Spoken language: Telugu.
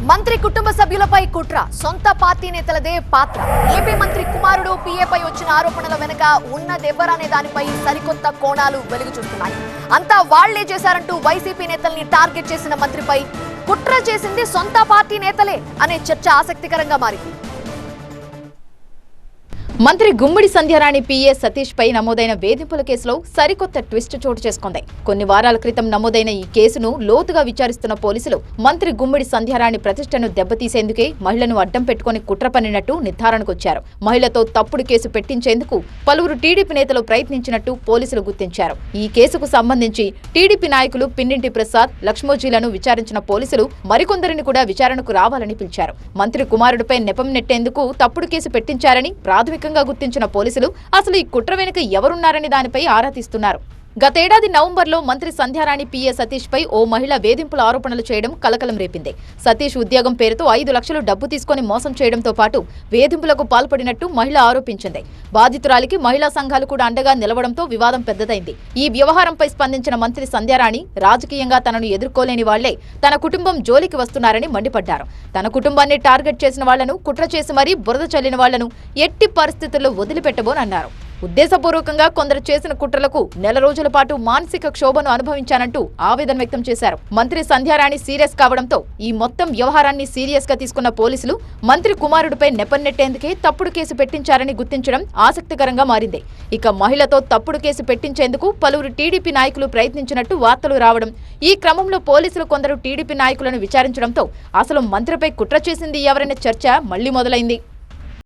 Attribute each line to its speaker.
Speaker 1: మంత్రి కుటుంబ సభ్యులపై కుట్ర, సొంత పార్టీ నేతలదే పాత్ర. ఏపీ మంత్రి కుమారుడు పీఏపై వచ్చిన ఆరోపణల వెనుక ఉన్నదెవ్వరనే దానిపై సరికొత్త కోణాలు వెలుగు చూస్తున్నాయి. అంతా వాళ్లే చేశారంటూ వైసీపీ నేతల్ని టార్గెట్ చేసిన మంత్రిపై కుట్ర చేసింది సొంత పార్టీ నేతలే అనే చర్చ ఆసక్తికరంగా మారింది.
Speaker 2: మంత్రి గుమ్మడి సంధ్యారాణి పీఏ సతీష్ పై నమోదైన వేధింపుల కేసులో సరికొత్త ట్విస్ట్ చోటు చేసుకుంది. కొన్ని వారాల క్రితం నమోదైన ఈ కేసును లోతుగా విచారిస్తున్న పోలీసులు మంత్రి గుమ్మడి సంధ్యారాణి ప్రతిష్టను దెబ్బతీసేందుకే మహిళను అడ్డం పెట్టుకుని కుట్ర పన్నినట్టు నిర్ధారణకొచ్చారు. మహిళతో తప్పుడు కేసు పెట్టించేందుకు పలువురు టీడీపీ నేతలు ప్రయత్నించినట్టు పోలీసులు గుర్తించారు. ఈ కేసుకు సంబంధించి టీడీపీ నాయకులు పిన్నింటి ప్రసాద్, లక్ష్మోజీలను విచారించిన పోలీసులు మరికొందరిని కూడా విచారణకు రావాలని పిలిచారు. మంత్రి కుమారుడిపై నెపం నెట్టేందుకు తప్పుడు కేసు పెట్టించారని ప్రాథమిక గుర్తించిన పోలీసులు అసలు ఈ కుట్ర వెనుక ఎవరున్నారని దానిపై ఆరా తీస్తున్నారు. గతేడాది నవంబర్లో మంత్రి సంధ్యారాణి పీఏ సతీష్ పై ఓ మహిళ వేధింపుల ఆరోపణలు చేయడం కలకలం రేపింది. సతీష్ ఉద్యోగం పేరుతో 5 లక్షలు డబ్బు తీసుకుని మోసం చేయడంతో పాటు వేధింపులకు పాల్పడినట్టు మహిళ ఆరోపించింది. బాధితురాలికి మహిళా సంఘాలు కూడా అండగా నిలవడంతో వివాదం పెద్దదైంది. ఈ వ్యవహారంపై స్పందించిన మంత్రి సంధ్యారాణి రాజకీయంగా తనను ఎదుర్కోలేని వాళ్లే తన కుటుంబం జోలికి వస్తున్నారని మండిపడ్డారు. తన కుటుంబాన్ని టార్గెట్ చేసిన వాళ్లను, కుట్ర చేసి మరీ బురద చల్లిన వాళ్లను ఎట్టి పరిస్థితుల్లో వదిలిపెట్టబోనన్నారు. ఉద్దేశపూర్వకంగా కొందరు చేసిన కుట్రలకు నెల రోజుల పాటు మానసిక క్షోభను అనుభవించానంటూ ఆవేదన వ్యక్తం చేశారు. మంత్రి సంధ్యారాణి సీరియస్ కావడంతో ఈ మొత్తం వ్యవహారాన్ని సీరియస్ గా తీసుకున్న పోలీసులు మంత్రి కుమారుడిపై నెపన్నెట్టేందుకే తప్పుడు కేసు పెట్టించారని గుర్తించడం ఆసక్తికరంగా మారింది. ఇక మహిళతో తప్పుడు కేసు పెట్టించేందుకు పలువురు టీడీపీ నాయకులు ప్రయత్నించినట్టు వార్తలు రావడం, ఈ క్రమంలో పోలీసులు కొందరు టీడీపీ నాయకులను విచారించడంతో అసలు మంత్రిపై కుట్ర చేసింది ఎవరనే చర్చ మళ్లీ మొదలైంది.